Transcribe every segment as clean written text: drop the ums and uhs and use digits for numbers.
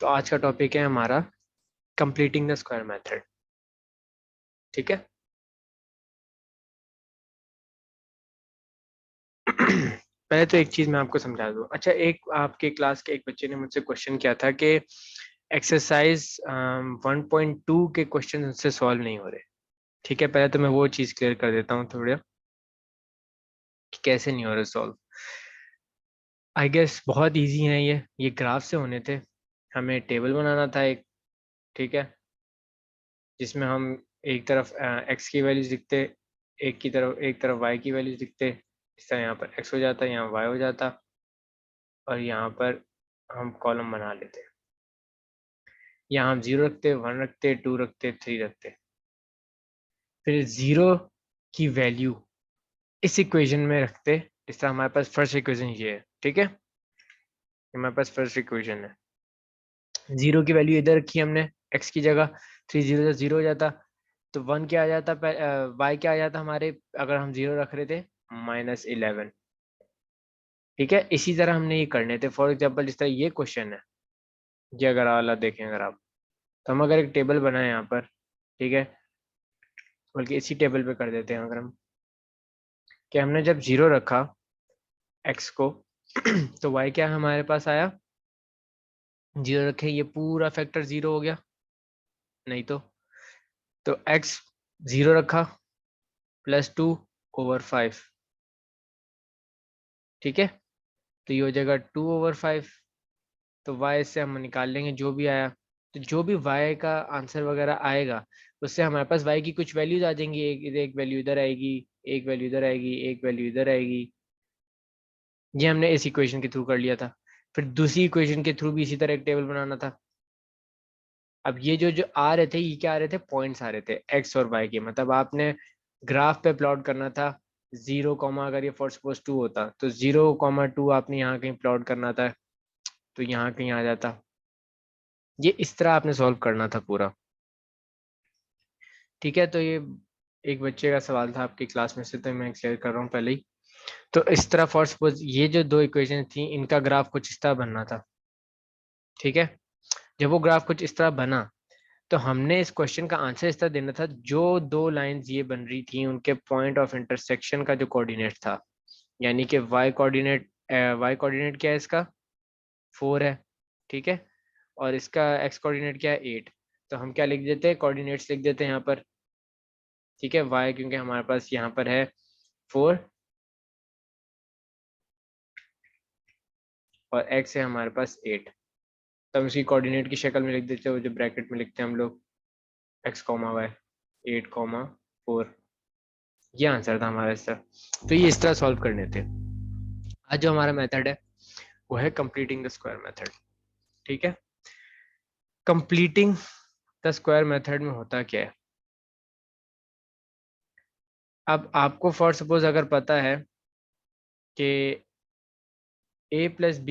तो आज का टॉपिक है हमारा कंप्लीटिंग द स्क्वायर मेथड। ठीक है। पहले तो एक चीज मैं आपको समझा दूं। अच्छा, एक आपके क्लास के एक बच्चे ने मुझसे क्वेश्चन किया था कि एक्सरसाइज 1.2 के क्वेश्चन उनसे सॉल्व नहीं हो रहे। ठीक है, पहले तो मैं वो चीज क्लियर कर देता हूँ थोड़ा कि कैसे नहीं हो रहे सॉल्व। आई गेस बहुत इजी है ये ग्राफ से होने थे। हमें टेबल बनाना था एक। ठीक है, जिसमें हम एक तरफ एक्स की वैल्यूज लिखते, एक तरफ वाई की वैल्यूज लिखते। इस तरह यहाँ पर एक्स हो जाता, यहाँ वाई हो जाता, और यहाँ पर हम कॉलम बना लेते। यहाँ हम 0 रखते, 1 रखते, 2 रखते, 3 रखते। फिर 0 की वैल्यू इस इक्वेशन में रखते। इस तरह हमारे पास फर्स्ट इक्वेशन ये है। ठीक है, हमारे पास फर्स्ट इक्वेशन है। 0 की वैल्यू इधर रखी हमने एक्स की जगह। 3 0 से 0 हो जाता, तो 1 क्या आ जाता, वाई क्या आ जाता हमारे, अगर हम 0 रख रहे थे, -11। ठीक है, इसी तरह हमने ये करने थे। फॉर एग्जाम्पल जिस तरह ये क्वेश्चन है, ये अगर वाला देखें अगर आप, तो हम अगर एक टेबल बनाए यहाँ पर। ठीक है, बल्कि इसी टेबल पे कर देते हैं अगर हम, कि हमने जब 0 रखा एक्स को तो वाई क्या हमारे पास आया, 0 रखे, ये पूरा फैक्टर 0 हो गया। नहीं तो एक्स 0 रखा, +2/5। ठीक है, तो ये हो जाएगा 2/5। तो y से हम निकाल लेंगे जो भी आया। तो जो भी y का आंसर वगैरह आएगा, उससे हमारे पास y की कुछ वैल्यूज आ जाएंगी। एक वैल्यू इधर आएगी, एक वैल्यू इधर आएगी, एक वैल्यू इधर आएगी। ये हमने इस इक्वेशन के थ्रू कर लिया था। फिर दूसरी इक्वेशन के थ्रू भी इसी तरह एक टेबल बनाना था। अब ये जो जो आ रहे थे, ये क्या आ रहे थे, पॉइंट्स आ रहे थे एक्स और वाई के। मतलब आपने ग्राफ पे प्लॉट करना था। 0 कॉमा, अगर ये फॉर सपोज 2 होता, तो 0,2 आपने यहाँ कहीं प्लॉट करना था, तो यहाँ कहीं आ जाता। ये इस तरह आपने सॉल्व करना था पूरा। ठीक है, तो ये एक बच्चे का सवाल था आपकी क्लास में से, तो मैं क्लियर कर रहा हूँ पहले ही। तो इस तरह फॉर सपोज ये जो दो इक्वेशन थी, इनका ग्राफ कुछ इस तरह बनना था। ठीक है, जब वो ग्राफ कुछ इस तरह बना, तो हमने इस क्वेश्चन का आंसर इस तरह देना था, जो दो लाइंस ये बन रही थी उनके पॉइंट ऑफ इंटरसेक्शन का जो कोऑर्डिनेट था। यानी कि वाई कोऑर्डिनेट क्या है इसका, 4 है। ठीक है, और इसका एक्स कोऑर्डिनेट क्या है, 8। तो हम क्या लिख देते हैं, कोऑर्डिनेट्स लिख देते हैं यहाँ पर। ठीक है, वाई क्योंकि हमारे पास यहाँ पर है 4, और एक्स है हमारे पास 8। तो हम इसकी कोऑर्डिनेट की शक्ल में लिख देते हैं, वो जो ब्रैकेट में लिखते हैं हम लोग, x, y 8,4। ये आंसर था हमारा इसका। तो ये इस तरह सॉल्व करने थे। आज जो हमारा मेथड है वो है कंप्लीटिंग द स्क्वायर मेथड। ठीक है, कंप्लीटिंग द स्क्वायर मेथड में होता क्या है। अब आपको फॉर सपोज अगर पता है कि a+b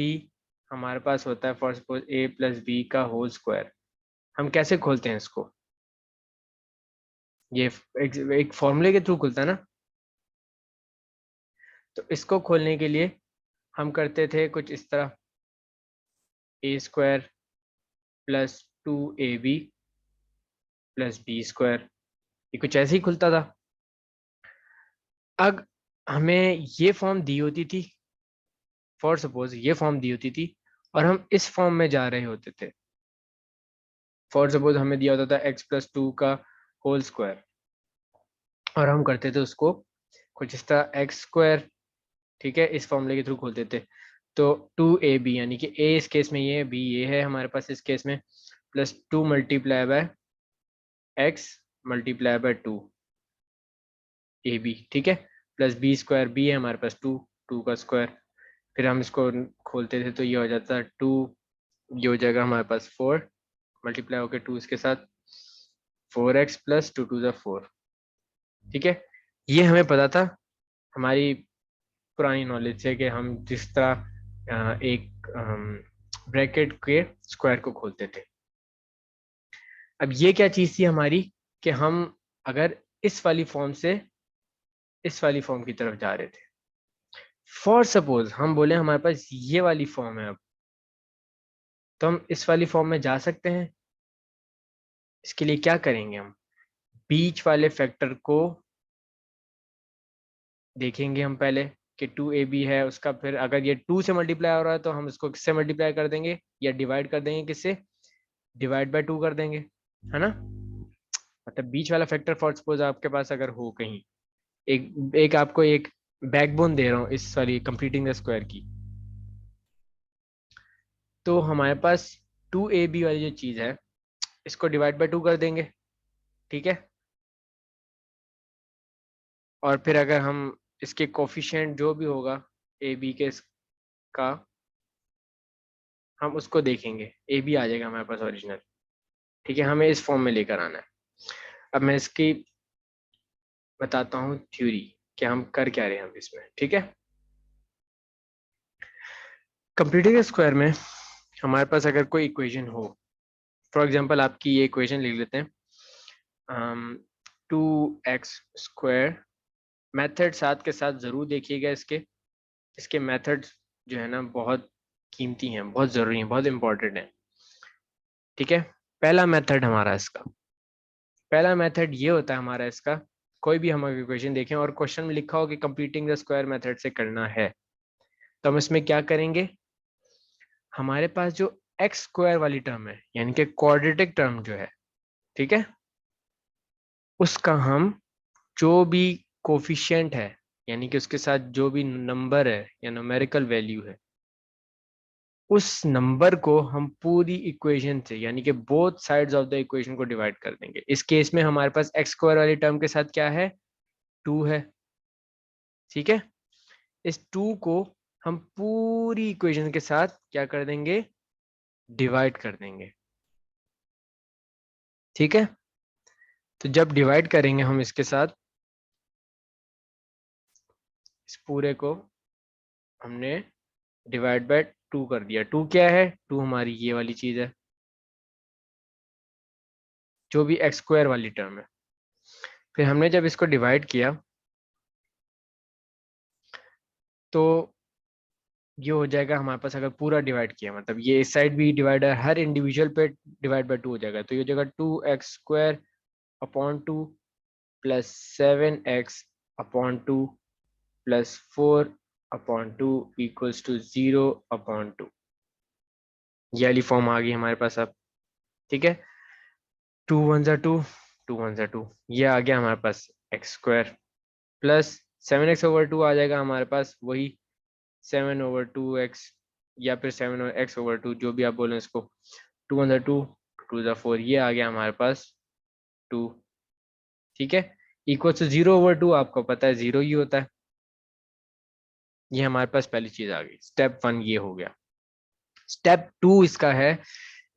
हमारे पास होता है, फॉर सपोज a+b का होल स्क्वायर, हम कैसे खोलते हैं इसको, ये एक फॉर्मूले के थ्रू खुलता है ना। तो इसको खोलने के लिए हम करते थे कुछ इस तरह, a² + 2ab + b²। ये कुछ ऐसे ही खुलता था। अब हमें ये फॉर्म दी होती थी, फॉर सपोज ये फॉर्म दी होती थी, और हम इस फॉर्म में जा रहे होते थे। फॉर सपोज हमें दिया होता था x+2 का होल स्क्वायर, और हम करते थे उसको कुछ इस तरह x²। ठीक है, इस फॉर्मूले के थ्रू खोलते थे। तो 2ab यानी कि a इस केस में ये है, b ये है हमारे पास इस केस में, +2 × x × 2 ab। ठीक है, +b² b है हमारे पास 2, 2 का स्क्वायर। फिर हम इसको खोलते थे, तो ये हो जाता है 2, ये हो जाएगा हमारे पास 4, मल्टीप्लाई होकर 2 इसके साथ, 4x + 2 × 4। ठीक है, ये हमें पता था, हमारी पुरानी नॉलेज से, कि हम जिस तरह एक ब्रैकेट के स्क्वायर को खोलते थे। अब ये क्या चीज थी हमारी, कि हम अगर इस वाली फॉर्म से इस वाली फॉर्म की तरफ जा रहे थे, फॉर सपोज हम बोले हमारे पास ये वाली फॉर्म है अब, तो हम इस वाली फॉर्म में जा सकते हैं। इसके लिए क्या करेंगे, हम बीच वाले फैक्टर को देखेंगे हम पहले कि 2ab है उसका, फिर अगर ये 2 से मल्टीप्लाई हो रहा है तो हम इसको किससे मल्टीप्लाई कर देंगे या डिवाइड कर देंगे, किससे, डिवाइड बाय 2 कर देंगे, है ना। मतलब बीच वाला फैक्टर फॉर सपोज आपके पास अगर हो कहीं, एक आपको एक बैकबोन दे रहा हूँ इस वाली कंप्लीटिंग द स्क्वायर की, तो हमारे पास 2ab वाली जो चीज है इसको डिवाइड बाय 2 कर देंगे, ठीक है। और फिर अगर हम इसके कोफिशिएंट जो भी होगा ए बी के का, हम उसको देखेंगे, ए बी आ जाएगा हमारे पास ओरिजिनल, ठीक है। हमें इस फॉर्म में लेकर आना है। अब मैं इसकी बताता हूँ थ्योरी कि हम कर क्या रहे हैं हम इसमें, ठीक है। कंप्लीटिंग स्क्वायर में हमारे पास अगर कोई इक्वेशन हो, फॉर एग्जांपल आपकी ये इक्वेशन लिख लेते हैं, 2x²। मेथड साथ के साथ ज़रूर देखिएगा, इसके इसके मेथड्स जो है ना बहुत कीमती हैं, बहुत ज़रूरी हैं, बहुत इंपॉर्टेंट है, ठीक है। पहला मेथड हमारा इसका, पहला मेथड ये होता है हमारा इसका, कोई भी हम इक्वेशन देखें और क्वेश्चन में लिखा हो कि कंप्लीटिंग द स्क्वायर मेथड से करना है, तो हम इसमें क्या करेंगे, हमारे पास जो x² वाली टर्म है यानी कि क्वाड्रेटिक टर्म जो है, ठीक है, उसका हम जो भी कोफिशिएंट है यानी कि उसके साथ जो भी नंबर है या न्यूमेरिकल वैल्यू है, उस नंबर को हम पूरी इक्वेशन से यानी कि both sides of the equation को डिवाइड कर देंगे। इस केस में हमारे पास x² वाली टर्म के साथ क्या है, 2 है, ठीक है। इस 2 को हम पूरी इक्वेशन के साथ क्या कर देंगे, डिवाइड कर देंगे, ठीक है। तो जब डिवाइड करेंगे हम इसके साथ, इस पूरे को हमने डिवाइड बाय 2 कर दिया। 2 क्या है, 2 हमारी ये वाली चीज है जो भी x² वाली टर्म है। फिर हमने जब इसको डिवाइड किया तो ये हो जाएगा हमारे पास, अगर पूरा डिवाइड किया मतलब ये इस साइड भी डिवाइड है, हर इंडिविजुअल पे डिवाइड बाय 2 हो जाएगा, तो ये हो जाएगा 2x² upon 2 plus 7x/2 plus 4/2 equals to 0/2। ये वाली फॉर्म आ गई हमारे पास अब, ठीक है। 2 1 जा 2, 2 1 जा 2, ये आ गया हमारे पास x² प्लस 7x/2 आ जाएगा हमारे पास वही 7/2x या फिर 7x/2 जो भी आप बोलें इसको। 2 1 जा 2, 2 जा 4, ये आ गया हमारे पास 2, ठीक है। इक्वल टू 0/2, आपको पता है 0 ही होता है। ये हमारे पास पहली चीज आ गई, स्टेप 1 ये हो गया। स्टेप 2 इसका है,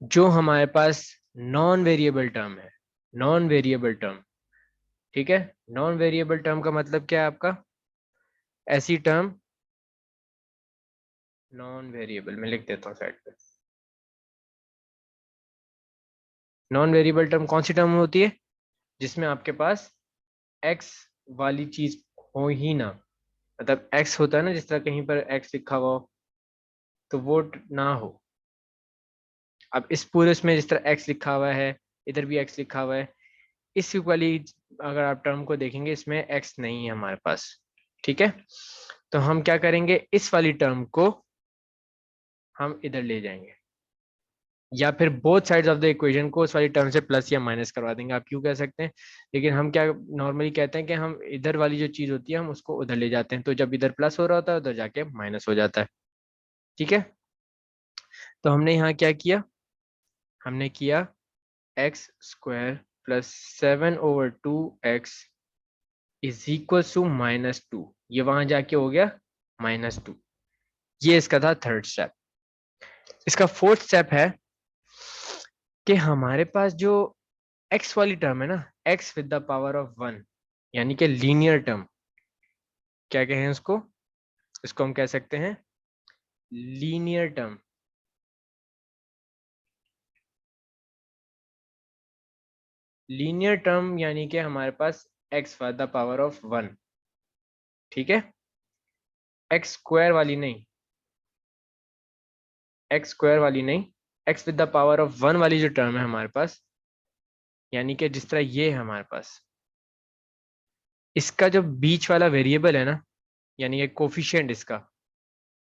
जो हमारे पास नॉन वेरिएबल टर्म है, नॉन वेरिएबल टर्म, ठीक है। नॉन वेरिएबल टर्म का मतलब क्या है आपका, ऐसी टर्म, नॉन वेरिएबल मैं लिख देता हूँ साइड पे। नॉन वेरिएबल टर्म कौन सी टर्म होती है, जिसमें आपके पास एक्स वाली चीज हो ही ना, मतलब एक्स होता है ना, जिस तरह कहीं पर एक्स लिखा हुआ हो तो वो ना हो। अब इस पूरे उसमें जिस तरह एक्स लिखा हुआ है, इधर भी एक्स लिखा हुआ है, इस वाली अगर आप टर्म को देखेंगे इसमें एक्स नहीं है हमारे पास, ठीक है। तो हम क्या करेंगे, इस वाली टर्म को हम इधर ले जाएंगे, या फिर both sides of the equation को उस वाली टर्म से प्लस या माइनस करवा देंगे, आप क्यों कह सकते हैं। लेकिन हम क्या नॉर्मली कहते हैं कि हम इधर वाली जो चीज होती है हम उसको उधर ले जाते हैं, तो जब इधर प्लस हो रहा होता है उधर जाके माइनस हो जाता है, ठीक है। तो हमने यहाँ क्या किया, हमने किया x² plus 7/2x is equal to -2, ये वहां जाके हो गया -2। ये इसका था थर्ड स्टेप। इसका फोर्थ स्टेप है कि हमारे पास जो x वाली टर्म है ना, x with the power of 1 यानी कि लीनियर टर्म, क्या कहें उसको, इसको हम कह सकते हैं लीनियर टर्म। लीनियर टर्म यानी कि हमारे पास x with the power of 1, ठीक है। x² वाली नहीं, x² वाली नहीं, x with the power of 1 वाली जो टर्म है हमारे पास, यानी कि जिस तरह ये है हमारे पास, इसका जो बीच वाला वेरिएबल है ना, यानी कि कोफिशिएंट इसका,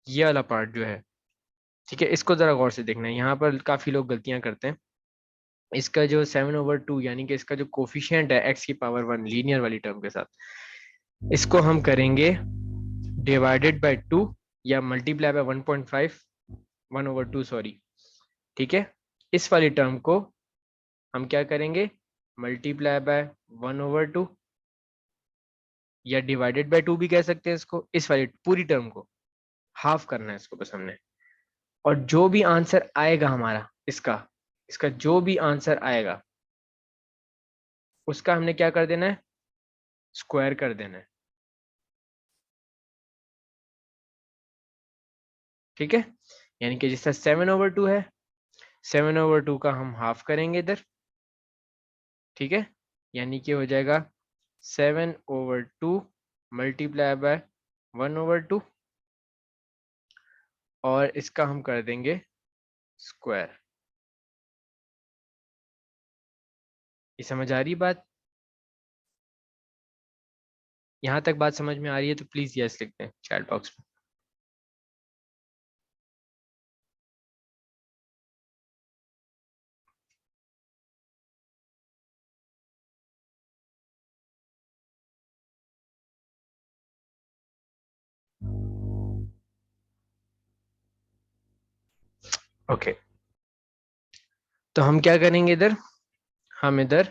ये वाला पार्ट जो है, ठीक है, इसको जरा गौर से देखना है। यहाँ पर काफी लोग गलतियां करते हैं। इसका जो 7/2 यानी कि इसका जो कोफिशिएंट है x की पावर 1 लीनियर वाली टर्म के साथ, इसको हम करेंगे डिवाइडेड बाय 2 या मल्टीप्लाई बाय 1.5, 1/2 सॉरी, ठीक है। इस वाली टर्म को हम क्या करेंगे, मल्टीप्लाई बाय 1/2 या डिवाइडेड बाय 2 भी कह सकते हैं इसको। इस वाली पूरी टर्म को हाफ करना है इसको बस हमने, और जो भी आंसर आएगा हमारा इसका इसका जो भी आंसर आएगा उसका हमने क्या कर देना है, स्क्वायर कर देना है, ठीक है। यानी कि जिसका 7/2 है, 7/2 का हम हाफ करेंगे इधर, ठीक है। यानी कि हो जाएगा 7/2 मल्टीप्लाई बाय 1/2, और इसका हम कर देंगे स्क्वायर। ये समझ आ रही बात? यहाँ तक बात समझ में आ रही है तो प्लीज यस लिख दें चैट बॉक्स में। ओके, तो हम क्या करेंगे इधर, हम इधर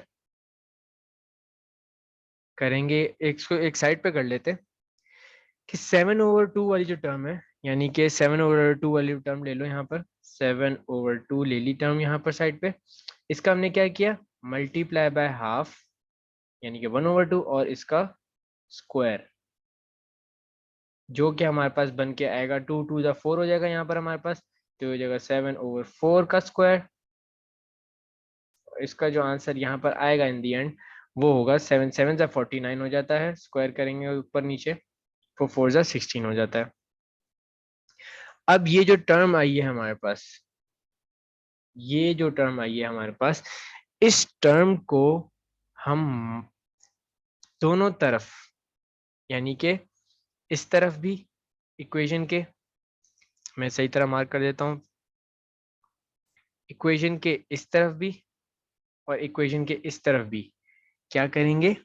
करेंगे, एक साइड पे कर लेते हैं कि 7/2 वाली जो टर्म है, यानी कि 7/2 वाली टर्म ले लो यहाँ पर, 7/2 ले ली टर्म यहाँ पर साइड पे। इसका हमने क्या किया, मल्टीप्लाई बाय हाफ, यानी कि 1/2, और इसका स्क्वायर, जो कि हमारे पास बन के आएगा 2 2 4 हो जाएगा यहाँ पर हमारे पास, तो हो जाएगा 7/4 का स्क्वायर। इसका जो आंसर यहाँ पर आएगा इन दी एंड वो होगा 7 7 जा 49 हो जाता है, स्क्वायर करेंगे ऊपर नीचे, 4 4 जा 16 हो जाता है। अब ये जो टर्म आई है हमारे पास, ये जो टर्म आई है हमारे पास, इस टर्म को हम दोनों तरफ, यानी कि इस तरफ भी इक्वेशन के, मैं सही तरह मार्क कर देता हूँ, इक्वेशन के इस तरफ भी और इक्वेशन के इस तरफ भी क्या करेंगे,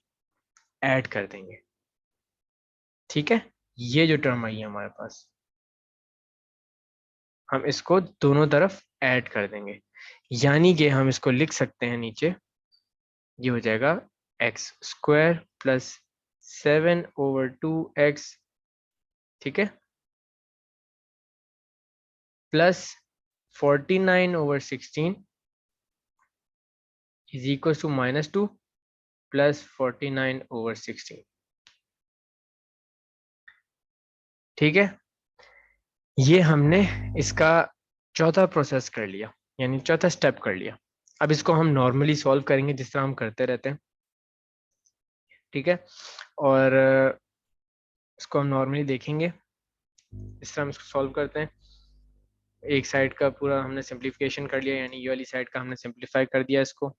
ऐड कर देंगे, ठीक है। ये जो टर्म आई है हमारे पास, हम इसको दोनों तरफ ऐड कर देंगे, यानी कि हम इसको लिख सकते हैं नीचे, ये हो जाएगा एक्स स्क्वायर प्लस 7/2x, ठीक है, plus 49/16 is equal to -2 plus 49/16, ठीक है। ये हमने इसका चौथा प्रोसेस कर लिया, यानी चौथा स्टेप कर लिया। अब इसको हम नॉर्मली सॉल्व करेंगे जिस तरह हम करते रहते हैं, ठीक है। और इसको हम नॉर्मली देखेंगे इस तरह हम इसको सॉल्व करते हैं। एक साइड का पूरा हमने सिंप्लीफिकेशन कर लिया, यानी ये वाली साइड का हमने सिंप्लीफाई कर दिया इसको।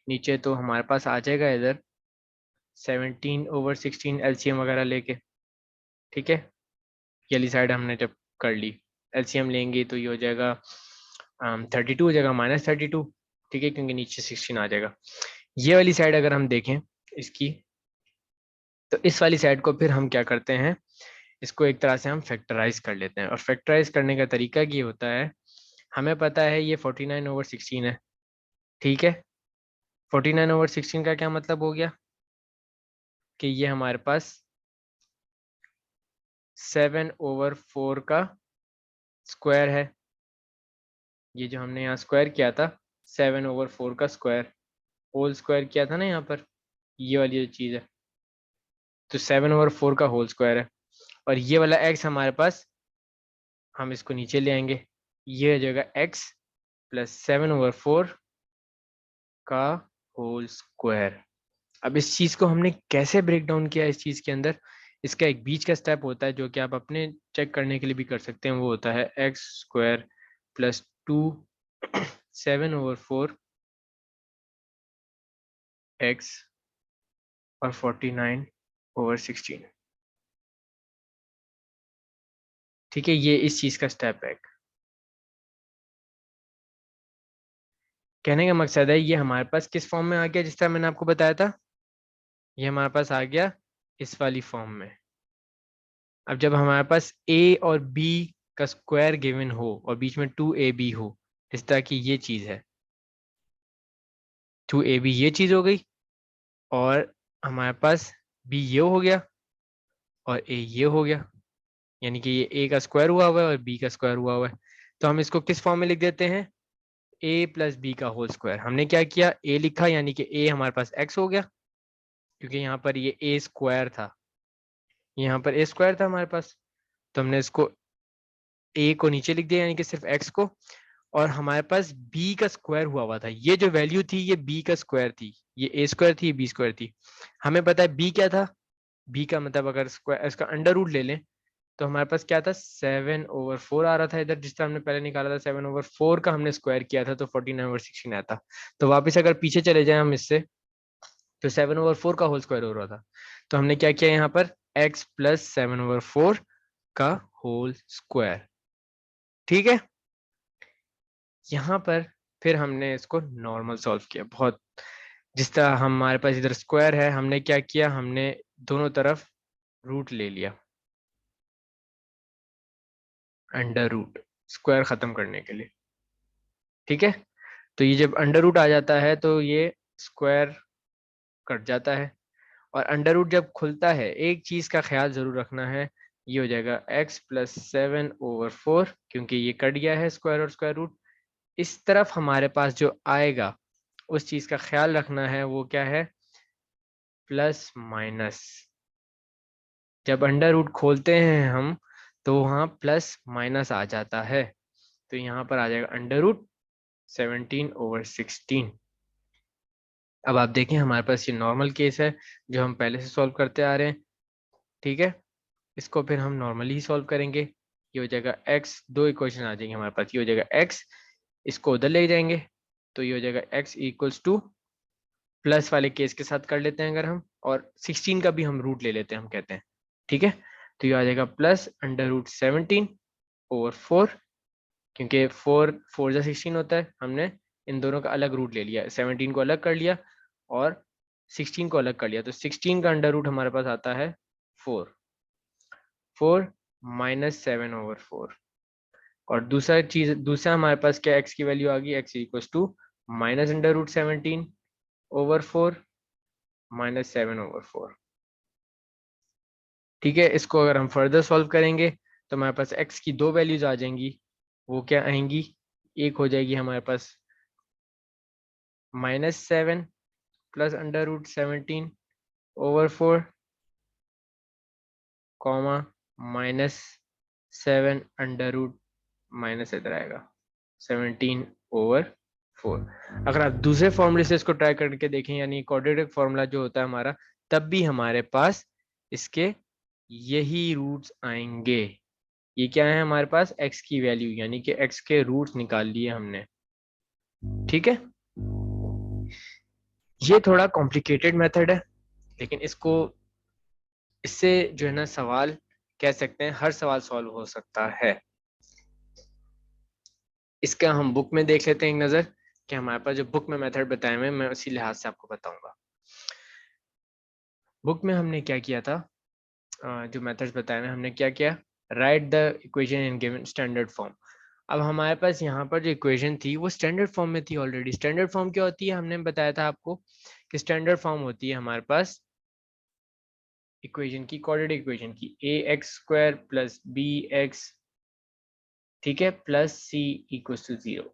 नीचे तो हमारे पास आ जाएगा इधर 17/16 एलसीएम वगैरह लेके, ठीक है। ये वाली साइड हमने जब कर ली, एलसीएम लेंगे तो ये हो जाएगा 32 हो जाएगा, -32, ठीक है, क्योंकि नीचे 16 आ जाएगा। ये वाली साइड अगर हम देखें इसकी, तो इस वाली साइड को फिर हम क्या करते हैं, इसको एक तरह से हम फैक्टराइज कर लेते हैं। और फैक्टराइज करने का तरीका ये होता है, हमें पता है ये 49/16 है, ठीक है। 49/16 का क्या मतलब हो गया कि ये हमारे पास 7/4 का स्क्वायर है। ये जो हमने यहाँ स्क्वायर किया था, 7/4 का स्क्वायर, होल स्क्वायर किया था ना यहाँ पर, ये वाली जो चीज़ है, तो 7/4 का होल स्क्वायर है। और ये वाला x हमारे पास, हम इसको नीचे ले आएंगे, ये हो जाएगा x प्लस 7/4 का होल स्क्वायर। अब इस चीज को हमने कैसे ब्रेक डाउन किया इस चीज के अंदर, इसका एक बीच का स्टेप होता है जो कि आप अपने चेक करने के लिए भी कर सकते हैं, वो होता है x² प्लस 2 7/4 x और 49/16। ठीक है, ये इस चीज का स्टेप है। कहने का मकसद है ये हमारे पास किस फॉर्म में आ गया, जिस तरह मैंने आपको बताया था, ये हमारे पास आ गया इस वाली फॉर्म में। अब जब हमारे पास a और b का स्क्वायर गिवन हो और बीच में 2ab हो, इस तरह की ये चीज है, 2ab ये चीज हो गई, और हमारे पास b ये हो गया और a ये हो गया, यानी कि ये a का स्क्वायर हुआ हुआ है और b का स्क्वायर हुआ हुआ है। तो हम इसको किस फॉर्म में लिख देते हैं, a प्लस बी का होल स्क्वायर। हमने क्या किया, a लिखा, यानी कि a हमारे पास x हो गया, क्योंकि यहाँ पर ये a स्क्वायर था, यहाँ पर a स्क्वायर था हमारे पास, तो हमने इसको a को नीचे लिख दिया, यानी कि सिर्फ x को, और हमारे पास b का स्क्वायर हुआ हुआ था, ये जो वैल्यू थी ये b का स्क्वायर थी, ये a स्क्वायर थी, ये b स्क्वायर थी। हमें पता है b क्या था, b का मतलब अगर स्क्वायर इसका अंडर रूट ले लें तो हमारे पास क्या था, 7/4 आ रहा था इधर, जिस तरह हमने पहले निकाला था 7/4 का हमने स्क्वायर किया था तो 49/16 आया था। तो वापस अगर पीछे चले जाए हम इससे, तो 7/4 का होल स्क्वायर हो रहा था, तो हमने क्या किया यहाँ पर, x प्लस 7/4 का होल स्क्वायर। ठीक है, यहाँ पर फिर हमने इसको नॉर्मल सॉल्व किया, बहुत जिस तरह हमारे पास इधर स्क्वायर है, हमने क्या किया, हमने दोनों तरफ रूट ले लिया, अंडर रूट, स्क्वायर खत्म करने के लिए। ठीक है, तो ये जब अंडर रूट आ जाता है तो ये स्क्वायर कट जाता है, और अंडर रूट जब खुलता है, एक चीज का ख्याल जरूर रखना है, ये हो जाएगा x प्लस 7/4, क्योंकि ये कट गया है स्क्वायर और स्क्वायर रूट। इस तरफ हमारे पास जो आएगा उस चीज का ख्याल रखना है, वो क्या है, प्लस माइनस। जब अंडर रूट खोलते हैं हम तो वहाँ प्लस माइनस आ जाता है, तो यहाँ पर आ जाएगा अंडर रूट 17/16। अब आप देखें हमारे पास ये नॉर्मल केस है जो हम पहले से सॉल्व करते आ रहे हैं। ठीक है, इसको फिर हम नॉर्मली ही सॉल्व करेंगे। ये हो जाएगा x, दो इक्वेशन आ जाएंगे हमारे पास, ये हो जाएगा x, इसको उधर ले जाएंगे तो ये हो जाएगा x इक्वल्स टू, प्लस वाले केस के साथ कर लेते हैं अगर हम, और 16 का भी हम रूट ले लेते हैं हम कहते हैं। ठीक है, तो ये आ जाएगा प्लस अंडर रूट 17/4, क्योंकि 4 4 जा 16 होता है, हमने इन दोनों का अलग रूट ले लिया, 17 को अलग कर लिया और 16 को अलग कर लिया, तो 16 का अंडर रूट हमारे पास आता है 4, 4 माइनस 7/4, और दूसरा चीज, दूसरा हमारे पास क्या x की वैल्यू आ गई, x equals to minus under root 17/4 minus 7/4। ठीक है, इसको अगर हम फर्दर सॉल्व करेंगे तो हमारे पास x की दो वैल्यूज आ जाएंगी, वो क्या आएंगी, एक हो जाएगी हमारे पास -7 plus under root 17/4 comma -7 under root, minus इधर आएगा 17/4। अगर आप दूसरे फॉर्मूले से इसको ट्राई करके देखें, यानी क्वाड्रेटिक फॉर्मूला जो होता है हमारा, तब भी हमारे पास इसके यही रूट्स आएंगे। ये क्या है हमारे पास, x की वैल्यू, यानी कि x के रूट्स निकाल लिए हमने। ठीक है, ये थोड़ा कॉम्प्लिकेटेड मेथड है, लेकिन इसको, इससे जो है ना सवाल कह सकते हैं, हर सवाल सॉल्व हो सकता है। इसका हम बुक में देख लेते हैं एक नज़र, कि हमारे पास जो बुक में मेथड बताए हुए हैं, मैं उसी लिहाज से आपको बताऊंगा। बुक में हमने क्या किया था, जो मेथड्स बताए हुए हमने क्या किया, right the equation in given standard form. अब हमारे पास यहाँ पर जो इक्वेशन थी वो स्टैंडर्ड फॉर्म में थी ऑलरेडी। स्टैंडर्ड फॉर्म क्या होती है, हमने बताया था आपको कि स्टैंडर्ड फॉर्म होती है हमारे पास इक्वेशन की, क्वाड्रेटिक इक्वेशन की, ax² प्लस bx, ठीक है, प्लस c इक्वल्स टू 0,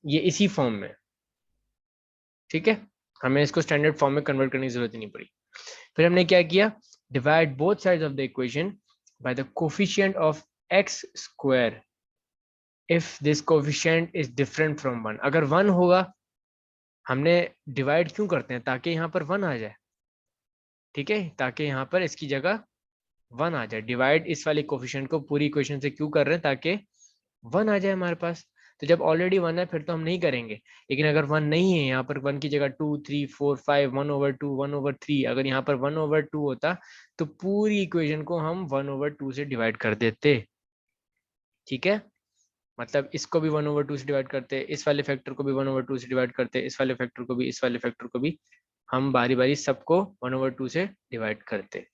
ये इसी फॉर्म में। ठीक है, हमें इसको स्टैंडर्ड फॉर्म में कन्वर्ट करने की जरूरत ही नहीं पड़ी। फिर हमने क्या किया, divide both sides of the equation by the coefficient of x² if this coefficient is different from 1। अगर 1 होगा, हमने डिवाइड क्यों करते हैं, ताकि यहाँ पर 1 आ जाए। ठीक है, ताकि यहाँ पर इसकी जगह 1 आ जाए। डिवाइड इस वाले कोफिशिएंट को पूरी इक्वेशन से क्यों कर रहे हैं, ताकि 1 आ जाए हमारे पास। तो जब ऑलरेडी 1 है फिर तो हम नहीं करेंगे, लेकिन अगर 1 नहीं है, यहाँ पर 1 की जगह 2 3 4 5 1/2 1/3, अगर यहाँ पर 1/2 होता तो पूरी इक्वेशन को हम 1/2 से डिवाइड कर देते। ठीक है, मतलब इसको भी 1/2 से डिवाइड करते, इस वाले फैक्टर को भी 1/2 से डिवाइड करते, इस वाले फैक्टर को भी, इस वाले फैक्टर को भी, हम बारी बारी सबको 1/2 से डिवाइड करते।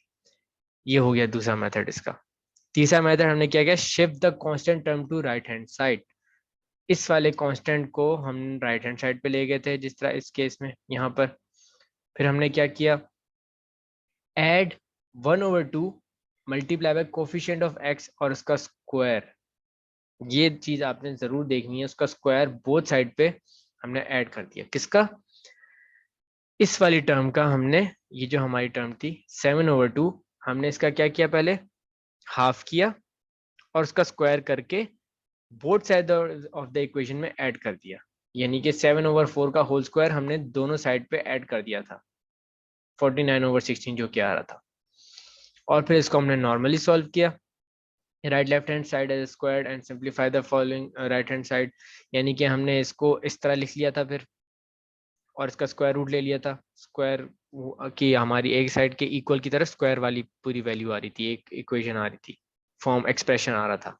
ये हो गया दूसरा मेथड इसका। तीसरा मेथड हमने क्या किया, shift the constant term to right hand side. इस वाले कांस्टेंट को हम राइट हैंड साइड पे ले गए थे, जिस तरह इस केस में यहाँ पर। फिर हमने क्या किया, add 1/2 multiply by coefficient of x और उसका स्क्वायर। ये चीज आपने जरूर देखनी है, उसका स्क्वायर बोथ साइड पे हमने ऐड कर दिया। किसका, इस वाली टर्म का हमने, ये जो हमारी टर्म थी 7/2, हमने इसका क्या किया, पहले हाफ किया और उसका स्क्वायर करके both side of the equation में ऐड कर दिया। यानी कि 7/4 का होल स्क्वायर हमने दोनों साइड पे ऐड कर दिया था, 49/16 जो कि आ रहा था। और फिर इसको हमने नॉर्मली सॉल्व किया, right left hand side as squared and simplify the following right hand side. यानी कि हमने इसको इस तरह लिख लिया था फिर, और इसका स्क्वायर रूट ले लिया था। स्क्वायर की हमारी एक साइड के इक्वल की तरफ स्क्वायर वाली पूरी वैल्यू आ रही थी, एक इक्वेशन आ रही थी, फॉर्म एक्सप्रेशन आ रहा था।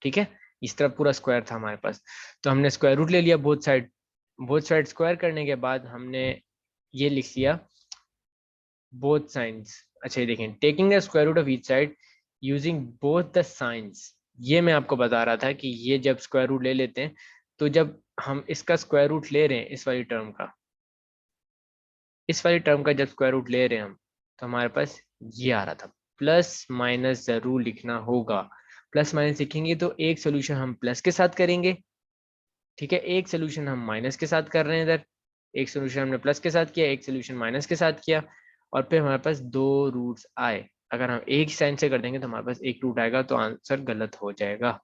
ठीक है, इस तरह पूरा स्क्वायर था हमारे पास। तो हमने स्क्वायर रूट ले लिया both side, both side square करने के बाद हमने ये लिख लिया बोथ साइंस। अच्छा ये देखें, taking the square root of each side using both the signs. ये मैं आपको बता रहा था कि ये जब स्क्वायर रूट ले लेते हैं, तो जब हम इसका स्क्वायर रूट ले रहे हैं, इस वाली टर्म का, इस वाली टर्म का जब स्क्वायर रूट ले रहे हैं हम, तो हमारे पास ये आ रहा था। प्लस माइनस जरूर लिखना होगा, प्लस माइनस लिखेंगे तो एक सोल्यूशन हम प्लस के साथ करेंगे, ठीक है, एक सोल्यूशन हम माइनस के साथ कर रहे हैं इधर, एक सोल्यूशन हमने प्लस के साथ किया, एक सोल्यूशन माइनस के साथ किया, और फिर हमारे पास दो रूट्स आए। अगर हम एक साइन से कर देंगे तो हमारे पास एक रूट आएगा, तो आंसर गलत हो जाएगा।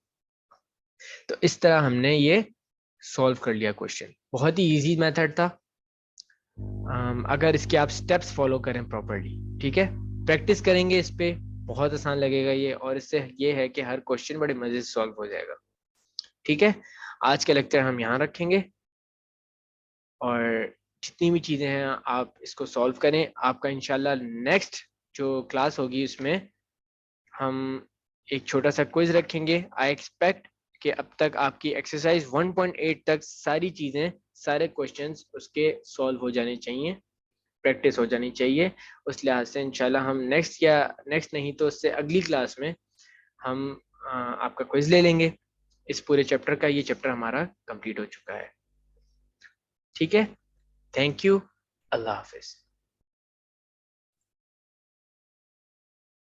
तो इस तरह हमने ये सॉल्व कर लिया क्वेश्चन। बहुत ही इजी मेथड था, अगर इसके आप स्टेप्स फॉलो करें प्रॉपरली। ठीक है, प्रैक्टिस करेंगे इस पे, बहुत आसान लगेगा ये, और इससे ये है कि हर क्वेश्चन बड़े मजे से सॉल्व हो जाएगा। ठीक है, आज का लेक्चर हम यहाँ रखेंगे, और जितनी भी चीज़ें हैं आप इसको सॉल्व करें। आपका इंशाल्लाह नेक्स्ट जो क्लास होगी उसमें हम एक छोटा सा क्विज रखेंगे। आई एक्सपेक्ट कि अब तक आपकी एक्सरसाइज 1.8 तक सारी चीज़ें, सारे क्वेश्चंस उसके सॉल्व हो जाने चाहिए, प्रैक्टिस हो जानी चाहिए। उस लिहाज से इंशाल्लाह हम नेक्स्ट, या नेक्स्ट नहीं तो उससे अगली क्लास में हम आपका क्विज ले लेंगे। इस पूरे चैप्टर का ये चैप्टर हमारा कंप्लीट हो चुका है। ठीक है, थैंक यू, अल्लाह हाफिज।